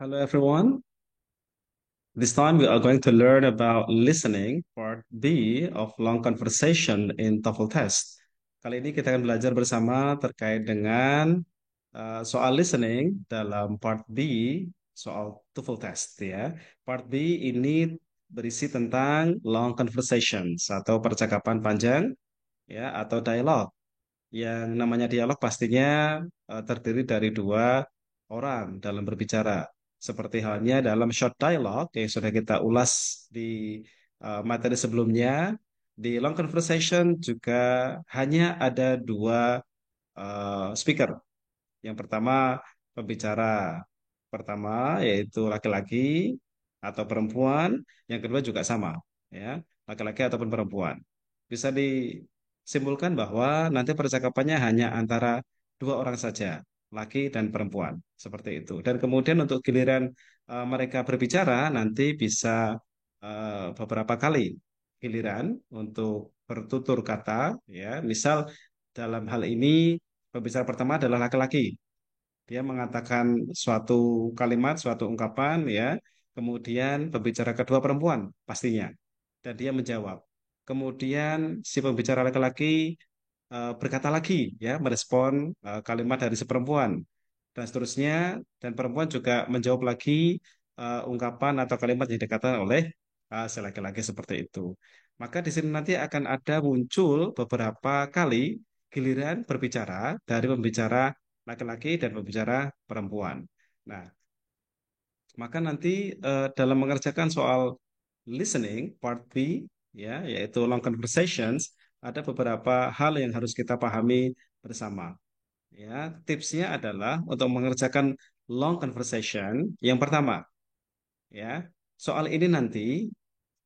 Hello, everyone. This time we are going to learn about listening, part B of long conversation in TOEFL test. Kali ini kita akan belajar bersama terkait dengan soal listening dalam part B soal TOEFL test ya. Part B ini berisi tentang long conversations atau percakapan panjang ya atau dialog. Yang namanya dialog pastinya terdiri dari dua orang dalam berbicara. Seperti halnya dalam short dialogue yang sudah kita ulas di materi sebelumnya, di long conversation juga hanya ada dua speaker. Yang pertama pembicara pertama yaitu laki-laki atau perempuan, yang kedua juga sama ya, laki-laki ataupun perempuan. Bisa disimpulkan bahwa nanti percakapannya hanya antara dua orang saja, laki dan perempuan, seperti itu. Dan kemudian untuk giliran mereka berbicara nanti bisa beberapa kali giliran untuk bertutur kata ya. Misal dalam hal ini pembicara pertama adalah laki-laki. Dia mengatakan suatu kalimat, suatu ungkapan, ya. Kemudian pembicara kedua perempuan, pastinya. Dan dia menjawab. Kemudian si pembicara laki-laki berkata lagi, ya, merespon kalimat dari si perempuan. Dan seterusnya, dan perempuan juga menjawab lagi ungkapan atau kalimat yang dikatakan oleh si laki-laki seperti itu. Maka di sini nanti akan ada muncul beberapa kali giliran berbicara dari pembicara laki-laki dan pembicara perempuan. Nah, maka nanti dalam mengerjakan soal listening part B ya, yaitu long conversations, ada beberapa hal yang harus kita pahami bersama. Ya, tipsnya adalah untuk mengerjakan long conversation. Yang pertama, ya, soal ini nanti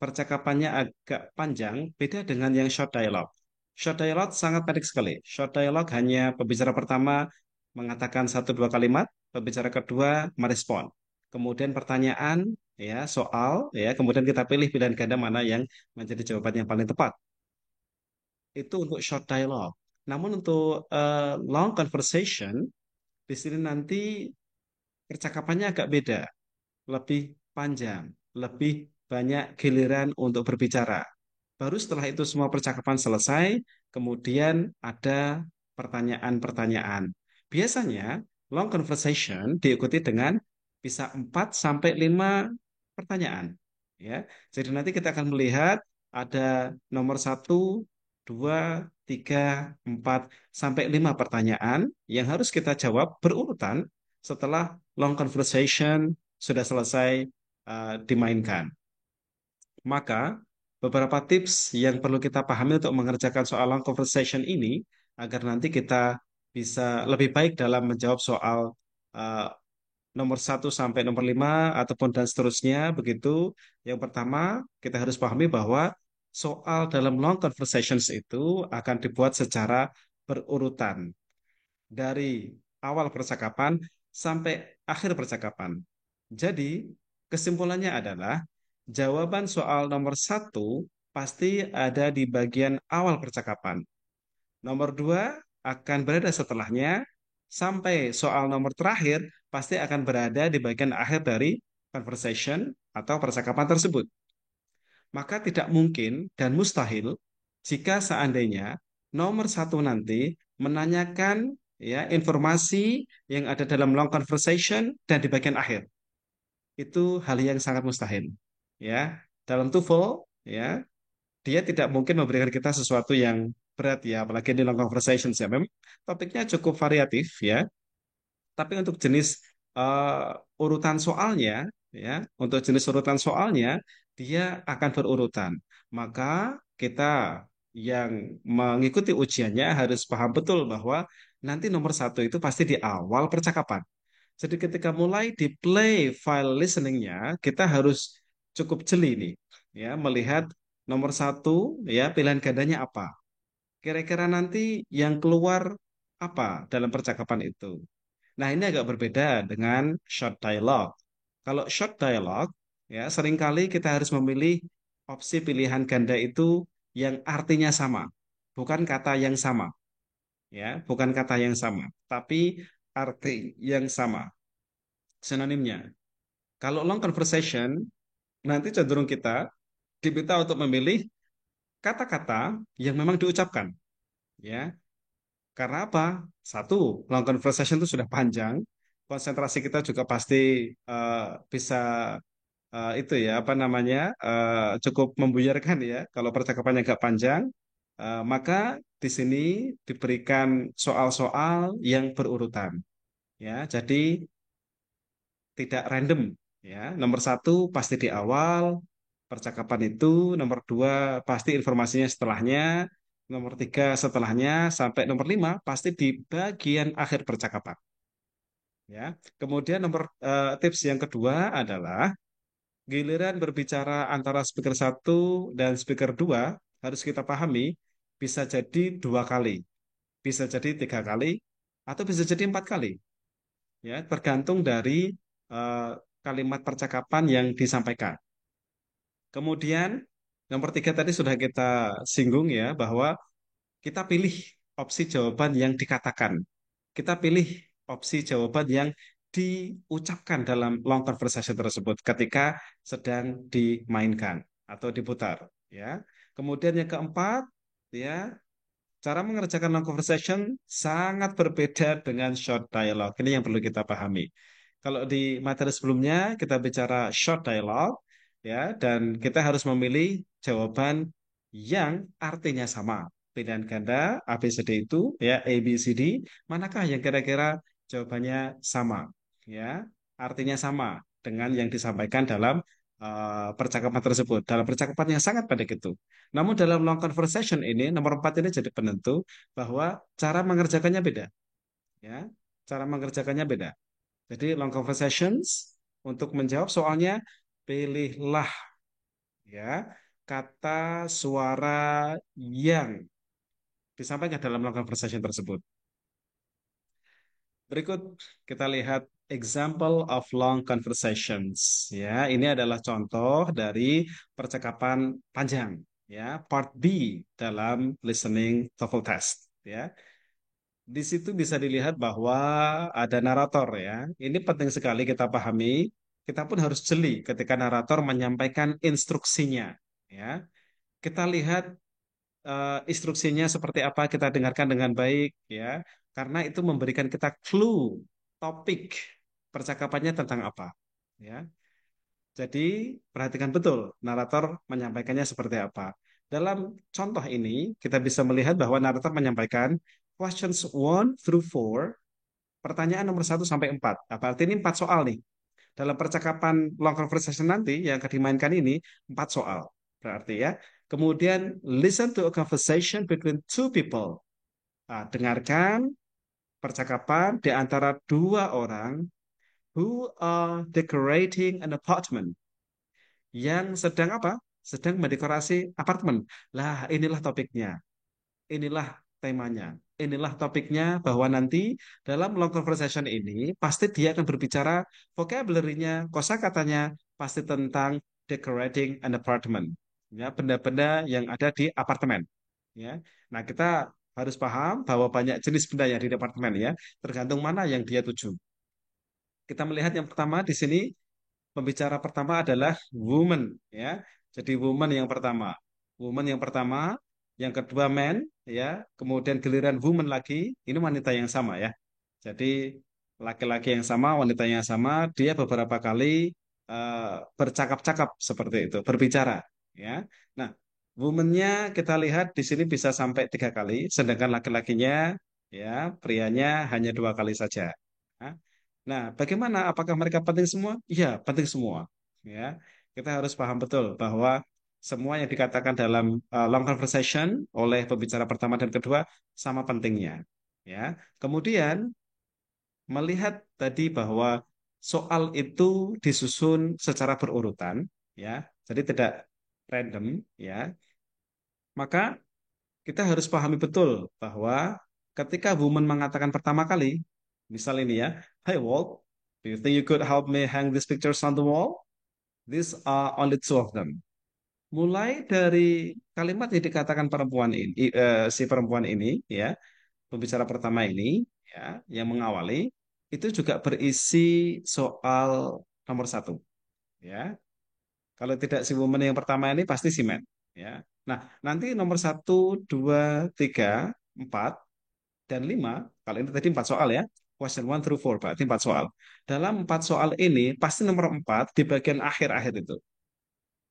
percakapannya agak panjang, beda dengan yang short dialogue. Short dialogue sangat pendek sekali. Short dialogue hanya pembicara pertama mengatakan satu dua kalimat, pembicara kedua merespon. Kemudian pertanyaan, ya, soal, ya, kemudian kita pilih pilihan ganda mana yang menjadi jawaban yang paling tepat. Itu untuk short dialogue. Namun untuk long conversation, di sini nanti percakapannya agak beda, lebih panjang, lebih banyak giliran untuk berbicara. Baru setelah itu semua percakapan selesai, kemudian ada pertanyaan-pertanyaan. Biasanya long conversation diikuti dengan bisa 4 sampai 5 pertanyaan. Ya. Jadi nanti kita akan melihat ada nomor satu, 2, 3, 4 sampai 5 pertanyaan yang harus kita jawab berurutan setelah long conversation sudah selesai dimainkan. Maka, beberapa tips yang perlu kita pahami untuk mengerjakan soal long conversation ini agar nanti kita bisa lebih baik dalam menjawab soal uh, nomor satu sampai nomor 5 ataupun dan seterusnya begitu. Yang pertama, kita harus pahami bahwa soal dalam long conversations itu akan dibuat secara berurutan dari awal percakapan sampai akhir percakapan. Jadi, kesimpulannya adalah jawaban soal nomor satu pasti ada di bagian awal percakapan. Nomor dua akan berada setelahnya, sampai soal nomor terakhir pasti akan berada di bagian akhir dari conversation atau percakapan tersebut. Maka tidak mungkin dan mustahil jika seandainya nomor satu nanti menanyakan ya informasi yang ada dalam long conversation dan di bagian akhir. Itu hal yang sangat mustahil. Ya, dalam TOEFL ya, dia tidak mungkin memberikan kita sesuatu yang berat ya, apalagi di long conversations ya. Memang topiknya cukup variatif ya, tapi untuk jenis urutan soalnya, ya, untuk jenis urutan soalnya, dia akan berurutan. Maka kita yang mengikuti ujiannya harus paham betul bahwa nanti nomor satu itu pasti di awal percakapan. Jadi ketika mulai di play file listeningnya, kita harus cukup jeli nih, ya, melihat nomor satu, ya, pilihan gandanya apa. Kira-kira nanti yang keluar apa dalam percakapan itu. Nah, ini agak berbeda dengan short dialogue. Kalau short dialogue, ya, seringkali kita harus memilih opsi pilihan ganda itu yang artinya sama, bukan kata yang sama, ya, bukan kata yang sama, tapi arti yang sama, sinonimnya. Kalau long conversation, nanti cenderung kita diminta untuk memilih kata-kata yang memang diucapkan, ya. Karena apa? Satu, long conversation itu sudah panjang, konsentrasi kita juga pasti eh, bisa itu ya apa namanya cukup membuyarkan ya. Kalau percakapannya agak panjang, maka di sini diberikan soal-soal yang berurutan, ya. Jadi tidak random, ya. Nomor satu pasti di awal percakapan itu, nomor dua pasti informasinya setelahnya, nomor tiga setelahnya, sampai nomor lima pasti di bagian akhir percakapan, ya. Kemudian tips yang kedua adalah giliran berbicara antara speaker satu dan speaker dua harus kita pahami bisa jadi dua kali, bisa jadi tiga kali, atau bisa jadi empat kali, ya, tergantung dari eh, kalimat percakapan yang disampaikan. Kemudian nomor tiga tadi sudah kita singgung ya bahwa kita pilih opsi jawaban yang dikatakan. Kita pilih opsi jawaban yang diucapkan dalam long conversation tersebut ketika sedang dimainkan atau diputar, ya. Kemudian yang keempat, ya, cara mengerjakan long conversation sangat berbeda dengan short dialogue. Ini yang perlu kita pahami. Kalau di materi sebelumnya kita bicara short dialogue, ya, dan kita harus memilih jawaban yang artinya sama. Pilihan ganda A, B, C, D itu, ya, A, B, C, D, manakah yang kira-kira jawabannya sama, ya, artinya sama dengan yang disampaikan dalam percakapan tersebut, dalam percakapan yang sangat pendek itu. Namun dalam long conversation ini, nomor empat ini jadi penentu bahwa cara mengerjakannya beda, ya, cara mengerjakannya beda. Jadi long conversations untuk menjawab soalnya pilihlah, ya, kata suara yang disampaikan dalam long conversation tersebut. Berikut kita lihat example of long conversations. Ya, ini adalah contoh dari percakapan panjang. Ya, part B dalam listening TOEFL test. Ya, di situ bisa dilihat bahwa ada narator ya. Ini penting sekali kita pahami. Kita pun harus jeli ketika narator menyampaikan instruksinya. Ya, kita lihat instruksinya seperti apa, kita dengarkan dengan baik, ya, karena itu memberikan kita clue topik percakapannya tentang apa, ya. Jadi perhatikan betul narator menyampaikannya seperti apa. Dalam contoh ini kita bisa melihat bahwa narator menyampaikan questions 1 through 4, pertanyaan nomor 1 sampai 4. Nah, berarti ini 4 soal nih. Dalam percakapan long conversation nanti yang akan dimainkan ini 4 soal. Berarti ya. Kemudian listen to a conversation between two people. Nah, dengarkan percakapan di antara dua orang who are decorating an apartment. Yang sedang apa? Sedang mendekorasi apartemen. Lah, inilah topiknya. Inilah temanya. Inilah topiknya bahwa nanti dalam long conversation ini pasti dia akan berbicara vocabulary-nya, kosakatanya pasti tentang decorating an apartment. Ya, benda-benda yang ada di apartemen. Ya. Nah, kita harus paham bahwa banyak jenis benda yang di apartemen ya, tergantung mana yang dia tuju. Kita melihat yang pertama di sini, pembicara pertama adalah woman ya. Jadi woman yang pertama. Woman yang pertama, yang kedua man ya, kemudian giliran woman lagi, ini wanita yang sama ya. Jadi laki-laki yang sama, wanita yang sama, dia beberapa kali bercakap-cakap seperti itu, berbicara ya. Nah, woman-nya kita lihat di sini bisa sampai 3 kali, sedangkan laki-lakinya ya, prianya hanya 2 kali saja. Nah, Nah, bagaimana? Apakah mereka penting semua? Iya, penting semua. Ya, kita harus paham betul bahwa semua yang dikatakan dalam long conversation oleh pembicara pertama dan kedua sama pentingnya. Ya, kemudian melihat tadi bahwa soal itu disusun secara berurutan, ya, jadi tidak random, ya. Maka kita harus pahami betul bahwa ketika woman mengatakan pertama kali, misal ini ya, "Hey Walt, do you think you could help me hang these pictures on the wall? These are only two of them." Mulai dari kalimat yang dikatakan perempuan ini, si perempuan ini, ya, pembicara pertama ini, ya, yang mengawali, itu juga berisi soal nomor satu. ya. Kalau tidak si woman yang pertama ini pasti si man, ya. Nah, nanti nomor satu, dua, tiga, empat, dan lima. Kalau ini tadi empat soal ya. Question one through four, berarti empat soal. Dalam empat soal ini, pasti nomor empat di bagian akhir-akhir itu.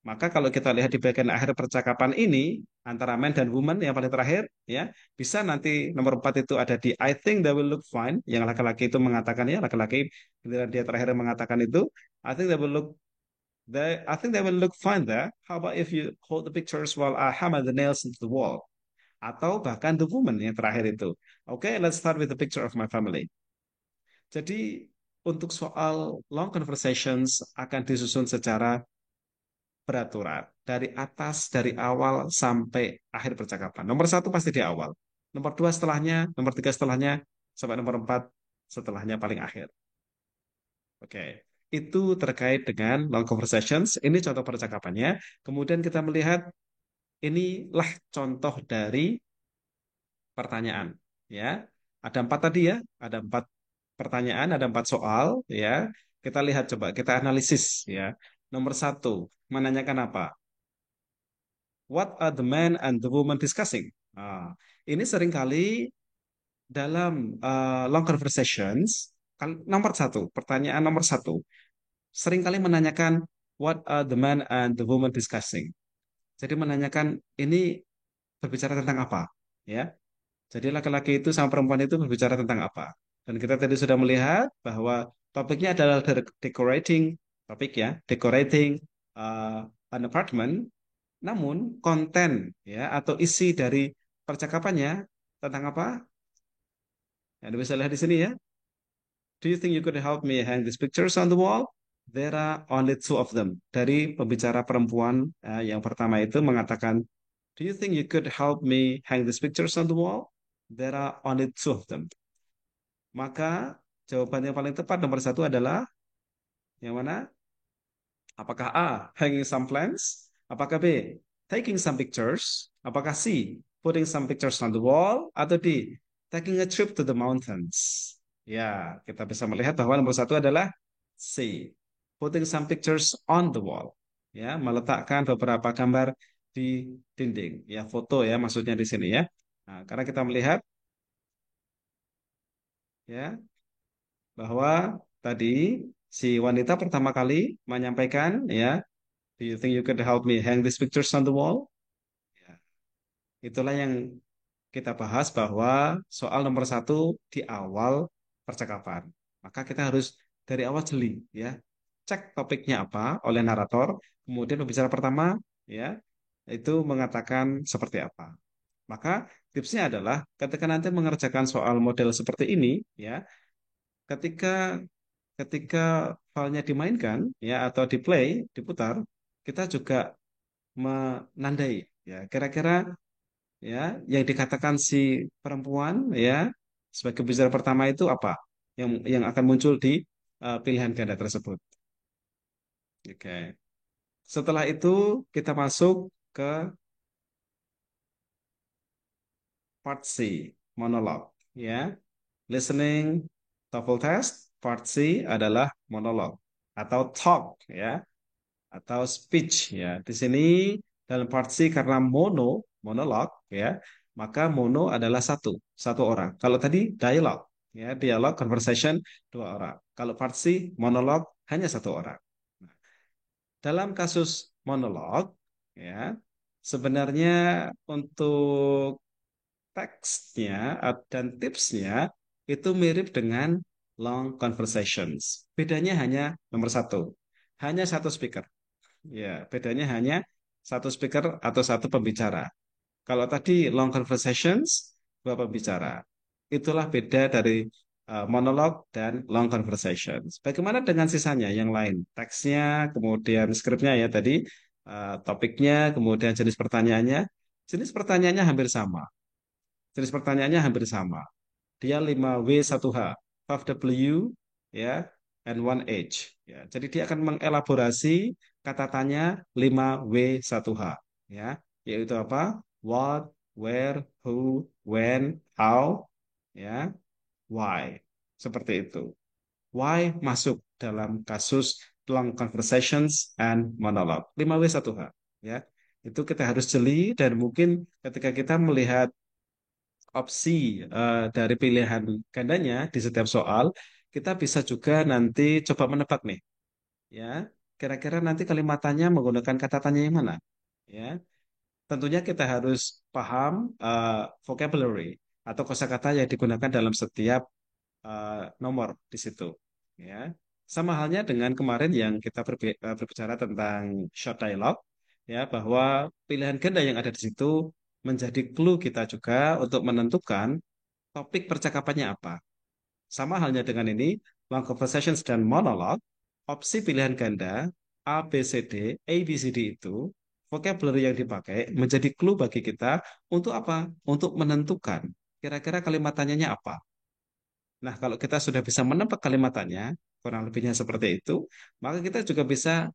Maka kalau kita lihat di bagian akhir percakapan ini antara man dan woman yang paling terakhir ya bisa nanti nomor 4 itu ada di I think they will look fine yang laki-laki itu mengatakan ya laki-laki ketika dia terakhir mengatakan itu I think I think they will look fine there. How about if you hold the pictures while I hammer the nails into the wall? Atau bahkan the woman yang terakhir itu. Oke, let's start with the picture of my family. Jadi untuk soal long conversations akan disusun secara beraturan dari atas dari awal sampai akhir percakapan. Nomor satu pasti di awal. Nomor dua setelahnya, nomor tiga setelahnya, sampai nomor empat setelahnya paling akhir. Oke, itu terkait dengan long conversations. Ini contoh percakapannya. Kemudian kita melihat inilah contoh dari pertanyaan. Ya, ada empat tadi ya, ada empat pertanyaan, ada empat soal. Ya, kita lihat coba, kita analisis. Ya, nomor satu menanyakan apa? What are the man and the woman discussing? Ini seringkali dalam long conversations, nomor satu, pertanyaan nomor satu, seringkali menanyakan what are the man and the woman discussing. Jadi menanyakan ini berbicara tentang apa, ya? Jadi laki-laki itu sama perempuan itu berbicara tentang apa. Dan kita tadi sudah melihat bahwa topiknya adalah decorating, topik ya, decorating an apartment. Namun konten ya atau isi dari percakapannya tentang apa? Anda bisa lihat di sini ya. Do you think you could help me hang these pictures on the wall? There are only two of them. Dari pembicara perempuan yang pertama itu mengatakan, do you think you could help me hang these pictures on the wall? There are only two of them. Maka jawaban yang paling tepat nomor satu adalah yang mana? Apakah A, hanging some plants? Apakah B, taking some pictures? Apakah C, putting some pictures on the wall? Atau D, taking a trip to the mountains? Ya, kita bisa melihat bahwa nomor satu adalah C, putting some pictures on the wall. Ya, meletakkan beberapa gambar di dinding. Ya, foto ya maksudnya di sini ya. Nah, karena kita melihat ya bahwa tadi si wanita pertama kali menyampaikan ya, do you think you could help me hang these pictures on the wall? Ya, itulah yang kita bahas bahwa soal nomor satu di awal percakapan. Maka kita harus dari awal jeli, ya. Cek topiknya apa oleh narator, kemudian pembicara pertama, ya, itu mengatakan seperti apa. Maka tipsnya adalah ketika nanti mengerjakan soal model seperti ini, ya, ketika ketika filenya dimainkan, ya, atau di play, diputar, kita juga menandai, ya, kira-kira ya yang dikatakan si perempuan ya sebagai bicara pertama itu apa yang akan muncul di pilihan ganda tersebut. Oke. Setelah itu kita masuk ke part C, monolog ya. Listening TOEFL test part C adalah monolog atau talk ya atau speech ya. Di sini dalam part C karena monolog ya, maka mono adalah satu orang. Kalau tadi dialog ya, dialog conversation dua orang. Kalau part C monolog hanya satu orang. Nah, dalam kasus monolog ya, sebenarnya untuk teksnya dan tipsnya itu mirip dengan long conversations. Bedanya hanya nomor satu, hanya satu speaker. Ya, bedanya hanya satu speaker atau satu pembicara. Kalau tadi long conversations, dua pembicara. Itulah beda dari monolog dan long conversations. Bagaimana dengan sisanya yang lain? Teksnya, kemudian skripnya ya tadi, topiknya, kemudian jenis pertanyaannya. Jenis pertanyaannya hampir sama. Jenis pertanyaannya hampir sama. Dia 5W 1H, 5W ya, and 1H. Ya, jadi dia akan mengelaborasi kata tanya 5W 1H ya, yaitu apa? What, where, who, when, how, ya, why. Seperti itu. Why masuk dalam kasus long conversations and monologue. 5W1H. Ya. Itu kita harus jeli dan mungkin ketika kita melihat opsi dari pilihan gandanya di setiap soal, kita bisa juga nanti coba menebak nih, ya. Kira-kira nanti kalimatannya menggunakan kata tanya yang mana, ya. Tentunya kita harus paham vocabulary atau kosakata yang digunakan dalam setiap nomor di situ, ya. Sama halnya dengan kemarin yang kita berbicara tentang short dialogue, ya, bahwa pilihan ganda yang ada di situ menjadi clue kita juga untuk menentukan topik percakapannya apa. Sama halnya dengan ini, long conversations dan monolog, opsi pilihan ganda A, B, C, D, A, B, C, D itu, vocabulary yang dipakai menjadi clue bagi kita untuk apa? Untuk menentukan kira-kira kalimatannya apa. Nah, kalau kita sudah bisa menebak kalimatannya, kurang lebihnya seperti itu, maka kita juga bisa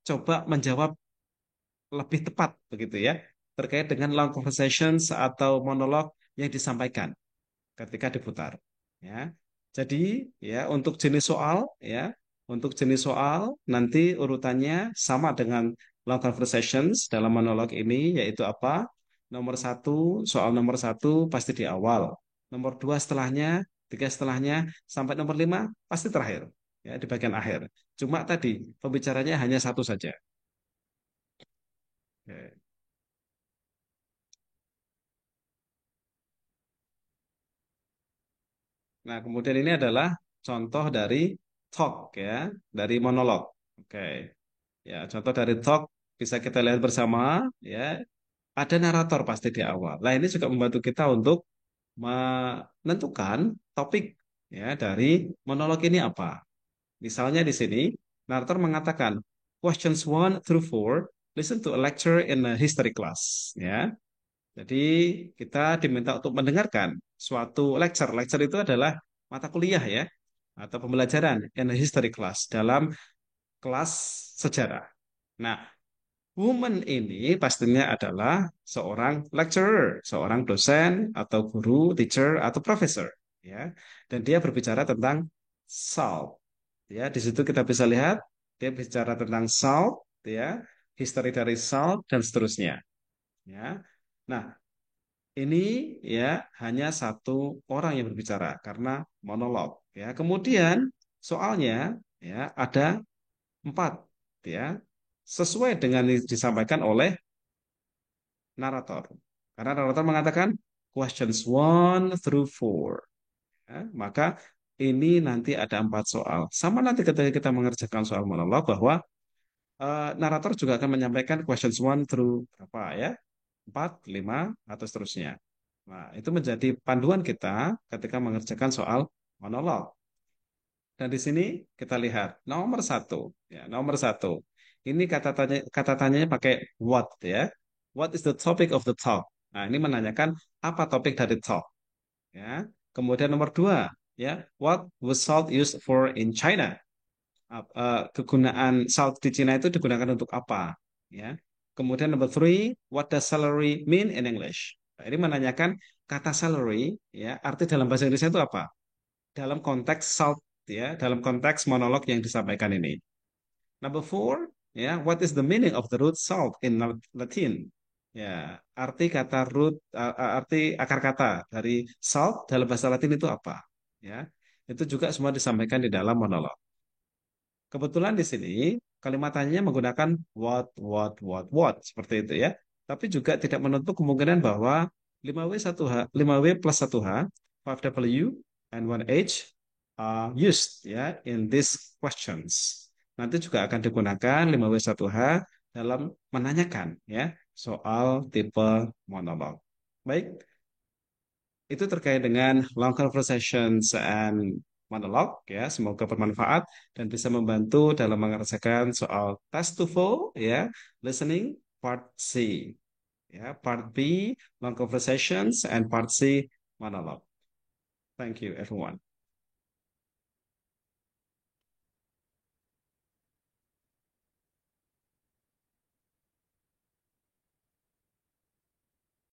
coba menjawab lebih tepat begitu ya, terkait dengan long conversations atau monolog yang disampaikan ketika diputar. Ya. Jadi ya untuk jenis soal nanti urutannya sama dengan long conversations dalam monolog ini yaitu apa? Nomor satu, soal nomor satu pasti di awal. Nomor dua setelahnya, tiga setelahnya, sampai nomor lima pasti terakhir. Ya, di bagian akhir. Cuma tadi pembicaranya hanya satu saja. Oke. Nah, kemudian ini adalah contoh dari talk ya, dari monolog. Oke. Ya, contoh dari talk bisa kita lihat bersama ya, ada narator pasti di awal. Nah, ini juga membantu kita untuk menentukan topik ya dari monolog ini apa. Misalnya di sini narator mengatakan questions 1 through 4 listen to a lecture in a history class ya. Jadi kita diminta untuk mendengarkan suatu lecture. Lecture itu adalah mata kuliah ya atau pembelajaran in a history class dalam kelas sejarah. Nah, woman ini pastinya adalah seorang lecturer, seorang dosen atau guru, teacher atau professor, ya. Dan dia berbicara tentang salt, ya. Di situ kita bisa lihat dia bicara tentang salt, ya, history dari salt dan seterusnya, ya. Nah, ini ya hanya satu orang yang berbicara karena monolog, ya. Kemudian soalnya ya ada 4 ya sesuai dengan yang disampaikan oleh narator. Karena narator mengatakan questions 1 through 4. Ya, maka ini nanti ada 4 soal. Sama nanti ketika kita mengerjakan soal monolog bahwa narator juga akan menyampaikan questions 1 through berapa ya? 4, 5, atau seterusnya. Nah, itu menjadi panduan kita ketika mengerjakan soal monolog. Dan di sini kita lihat nomor satu, ya nomor satu. Ini kata tanyanya pakai what ya. What is the topic of the talk? Nah, ini menanyakan apa topik dari talk, ya. Kemudian nomor dua, ya, what was salt used for in China? Kegunaan salt di Cina itu digunakan untuk apa, ya. Kemudian nomor three, what does salary mean in English? Nah, ini menanyakan kata salary, ya, arti dalam bahasa Inggrisnya itu apa? Dalam konteks salt ya, dalam konteks monolog yang disampaikan ini. Number four, ya, what is the meaning of the root salt in Latin? Ya, arti kata root, arti akar kata dari salt dalam bahasa Latin itu apa? Ya, itu juga semua disampaikan di dalam monolog. Kebetulan di sini kalimat tanyanya menggunakan what seperti itu ya. Tapi juga tidak menutup kemungkinan bahwa 5W plus 1H, 5W and 1H are used ya in these questions. Nanti juga akan digunakan 5W1H dalam menanyakan ya soal tipe monolog. Baik, itu terkait dengan long conversations and monolog ya. Semoga bermanfaat dan bisa membantu dalam mengerjakan soal test TOEFL ya, listening part C. Ya, part B long conversations and part C monolog. Thank you everyone.